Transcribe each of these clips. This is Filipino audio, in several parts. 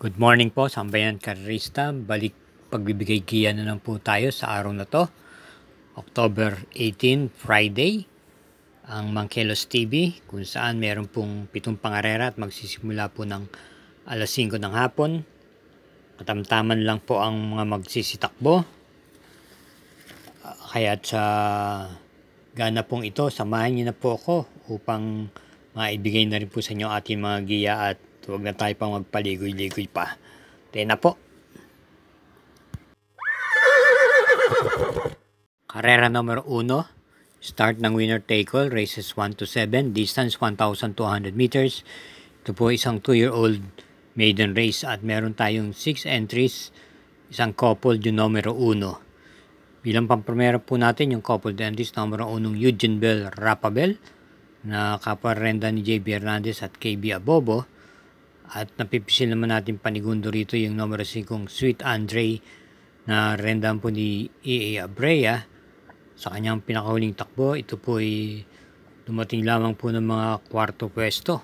Good morning po, sambayan karerista. Balik pagbibigay giya na lang po tayo sa araw na to. October 18, Friday, ang Mangkelos TV, kung saan meron pong 7 pangarera at magsisimula po ng alas 5 ng hapon. Katamtaman lang po ang mga magsisitakbo. Kaya sa gana pong ito, samahan niyo na po ako upang maibigay na rin po sa inyo ating mga giya at huwag na tayo pang magpaligoy-ligoy pa. Tayo na po. Karera numero 1. Start ng winner take all. Races 1 to 7. Distance 1,200 meters. Ito po isang 2-year-old maiden race at meron tayong 6 entries. Isang coupled yung numero 1. Bilang pampremera po natin yung coupled entries numero 1 Eugene Bell Rapabel na kaparenda ni JB Hernandez at KB Abobo. At napipisil naman natin panigundo rito yung numero 5 Sweet Andre na rendahan po ni E.A. Abrea sa kanyang pinakahuling takbo. Ito po ay dumating lamang po ng mga kwarto pwesto.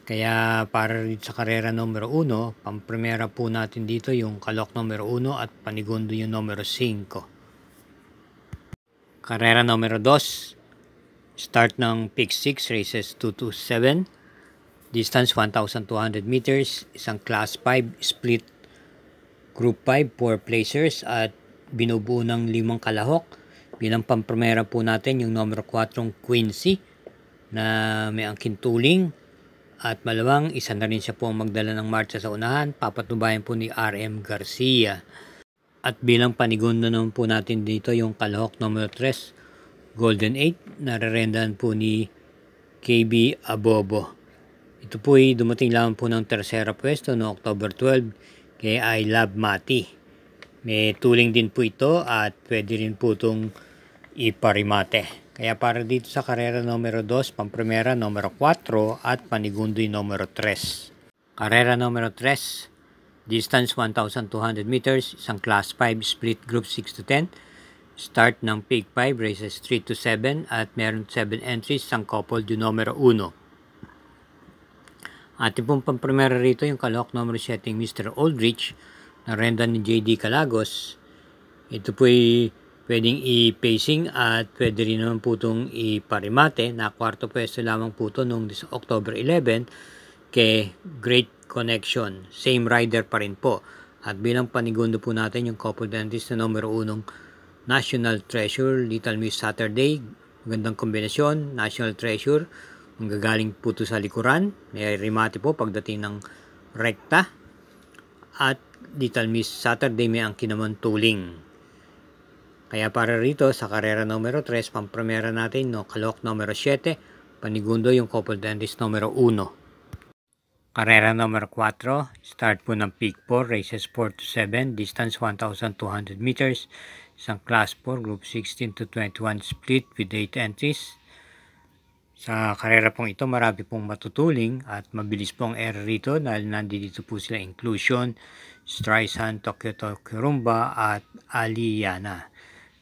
Kaya para rin sa karera numero 1, pampremera po natin dito yung kalok numero 1 at panigundo yung numero 5. Karera numero 2. Start ng pick 6, races 2 to 7. Distance 1,200 meters, isang class 5 split group 5, 4 placers at binubuo ng 5 kalahok. Bilang pampremera po natin yung numero 4 Quincy na may angkin tuling at malawang isa na rin siya po magdala ng marcha sa unahan, papatubayan po ni RM Garcia. At bilang panigundo naman po natin dito yung kalahok numero 3 Golden 8 na rerendahan po ni KB Abobo. Ito po ay dumating lamang po ng tersera pwesto no October 12 kay I Love Mati. May tuling din po ito at pwede rin po itong iparimate. Kaya para dito sa karera numero 2, pampremera numero 4 at panigundoy numero 3. Karera numero 3, distance 1,200 meters, isang class 5 split group 6 to 10. Start ng pick 5, races 3 to 7 at meron 7 entries, isang coupled yung numero 1. Ating pong pampremera rito yung kalahok numero 7 Mr. Aldrich na renda ni JD Calagos. Ito po ay pwedeng i-pacing at pwede rin naman po itong iparimate na kwarto pwesto lamang po ito noong October 11 kay Great Connection. Same rider pa rin po. At bilang panigundo po natin yung couple dentist na numero 1 National Treasure, Little Miss Saturday. Magandang kombinasyon, National Treasure. Manggagaling po ito sa likuran. May remate po pagdating ng rekta. At Little Miss Saturday may angkin naman tuling. Kaya para rito sa karera numero 3, pampremera natin no kalok numero 7, panigundo yung couple dentist numero 1. Karera numero 4, start po ng peak 4, races 4 to 7, distance 1,200 meters, isang class 4, group 16 to 21 split with 8 entries. Sa karera pong ito, marami pong matutuling at mabilis pong error rito dahil nandito po sila Inclusion, Streisand, Tokyo Rumba at Aliana.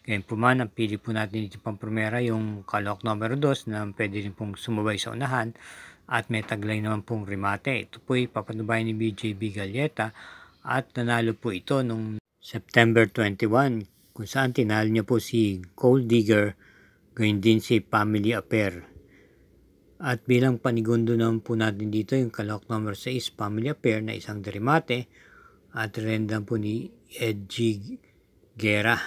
Ngayon po man, ang pili po natin dito pang primera yung kalok numero 2 na pwede rin pong sumabay sa unahan at may taglay naman pong remate. Ito po ay papanubayan ni BJB Galleta at nanalo po ito noong September 21 kung saan tinalo niya po si Gold Digger, gayon din si Family Affair. At bilang panigundo naman po natin dito yung kalahok number 6 Family Affair na isang derimate at rendahan po ni Edgy Guerra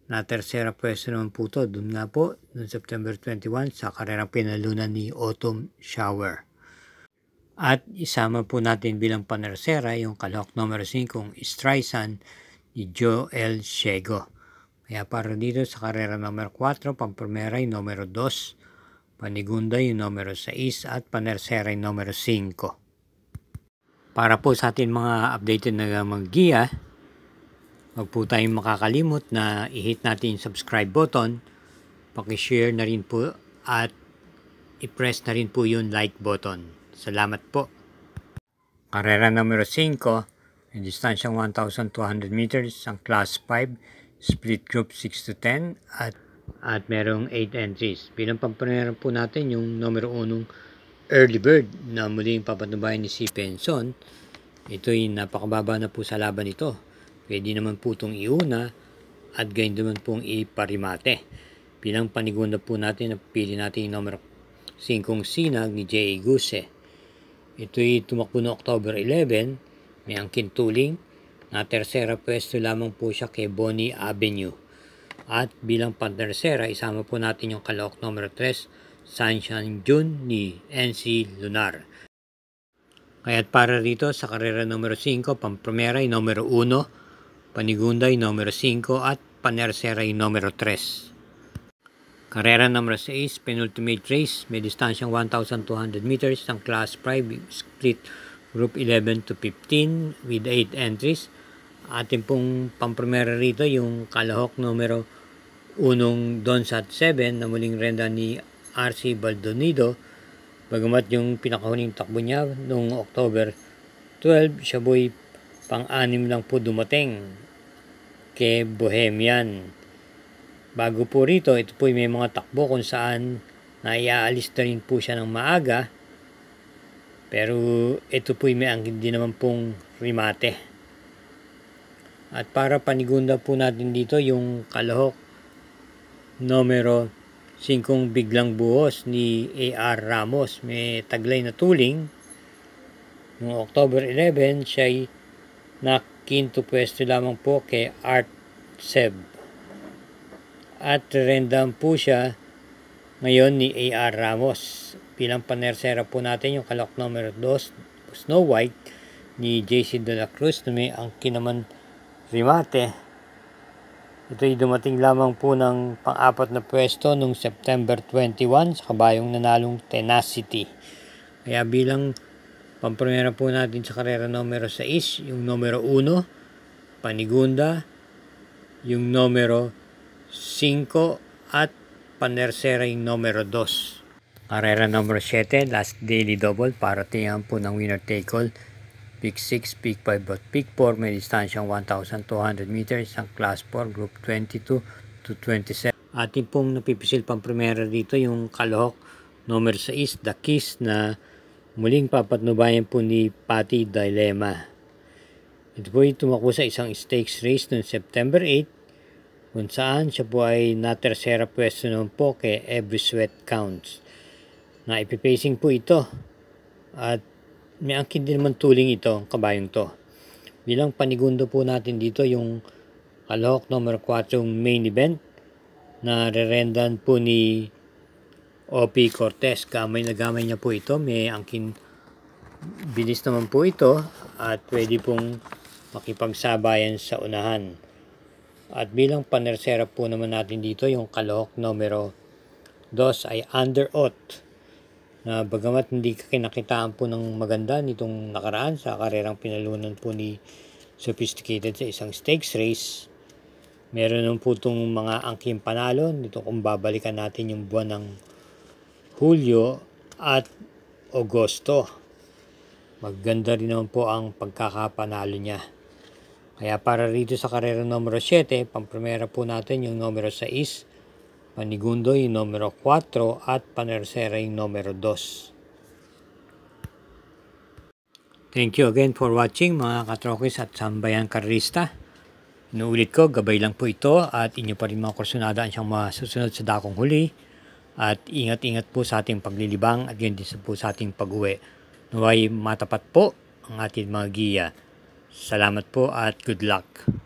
na tersera pwesto naman po ito doon nga po noong September 21 sa karerang pinalunan ni Autumn Shower. At isama po natin bilang panersera yung kalahok number 5 Streisand ni Joel Shego. Kaya para dito sa karera number 4 pampremera yung numero 2, panigunda yung numero 6 at panersera yung numero 5. Para po sa ating mga updated na mga giya, huwag po tayong makakalimot na i-hit natin yung subscribe button, pakishare na rin po at i-press na rin po yung like button. Salamat po. Karera numero 5, yung distansyang 1,200 meters, ang class 5, split group 6 to 10 at merong 8 entries. Bilang pampremera po natin yung numero 1 Early Bird na muling papatubayan ni si Penson. Ito'y napakababa na po sa laban ito. Pwede naman po itong iuna at gayon naman pong iparimate. Bilang panigunda po natin, napili natin yung numero 5 Sinag ni J.A. Guse. Ito'y tumakbo noong October 11, may angkin tuling. Na tersera pwesto lamang po siya kay Bonnie Avenue. At bilang pantersera, isama po natin yung kalahok numero 3, Sunshine June ni NC Lunar. Kaya't para rito sa karera numero 5, pampromera yung numero 1, panigunda yung numero 5 at panersera yung numero 3. Karera numero 6, penultimate race, may distansyang 1,200 meters, ang class 5 split group 11 to 15 with 8 entries. Ating pong pampromera rito yung kalahok numero 1 Donsat 7 na muling renda ni RC Baldonido. Bagamat yung pinakahuling takbo niya noong October 12, siya po'y pang-anim lang po dumating kay Bohemian. Bago po rito, ito po'y may mga takbo kung saan naiaalis na rin po siya ng maaga. Pero ito po'y may angkin din naman pong rimate. At para panigunda po natin dito yung kalahok numero 5 Biglang Buhos ni A.R. Ramos. May taglay na tuling. Noong October 11, siya'y nakinto pwesto lamang po kay Art Seb. At rendam po siya ngayon ni A.R. Ramos. Bilang panersera po natin yung kalahok numero 2 Snow White ni J.C. De La Cruz na may angkin naman rimate. Ito'y dumating lamang po ng pang-apat na pwesto noong September 21 sa kabayong nanalong Tenacity. Kaya bilang pampremera po natin sa karera numero 6, yung numero 1, panigunda, yung numero 5 at panersera yung numero 2. Karera numero 7, last daily double para tingnan po ng winner take all. Peak 6, Peak 5 at Peak 4 may distansyang 1,200 meters ang Class 4 Group 22 to 27. Ating pong napipisil pang primera dito yung kalahok number 6, The Kiss na muling papatnubayan po ni Patty Dilemma. Ito po ay tumakbo sa isang stakes race noong September 8 kung saan siya po ay natersera pwesto naman po kay Every Sweat Counts. Na ipipacing po ito at may angkin din naman tuling ito, ang kabayong to. Bilang panigundo po natin dito yung kalahok number 4 main event na rerendan po ni O.P. Cortez. Gamay na gamay niya po ito. May angkin bilis naman po ito at pwede pong makipagsabayan sa unahan. At bilang panersera po naman natin dito yung kalahok numero 2 ay Under Oath. Na bagamat hindi kinakitaan po ng maganda nitong nakaraan sa karerang pinalunan po ni Sophisticated sa isang stakes race, meron naman po itong mga angking panalo nito kung babalikan natin yung buwan ng Hulyo at Agosto. Maganda rin naman po ang pagkakapanalo niya. Kaya para rito sa karera numero 7, pampremera po natin yung numero 6, panigundo yung numero 4 at panersera yung numero 2. Thank you again for watching mga katrokis at sambayan karista. Inuulit ko, gabay lang po ito at inyo pa rin mga kursunada ang siyang masusunod sa dakong huli. At ingat-ingat po sa ating paglilibang at yun din po sa ating pag-uwi. Naway matapat po ang ating mga giya. Salamat po at good luck.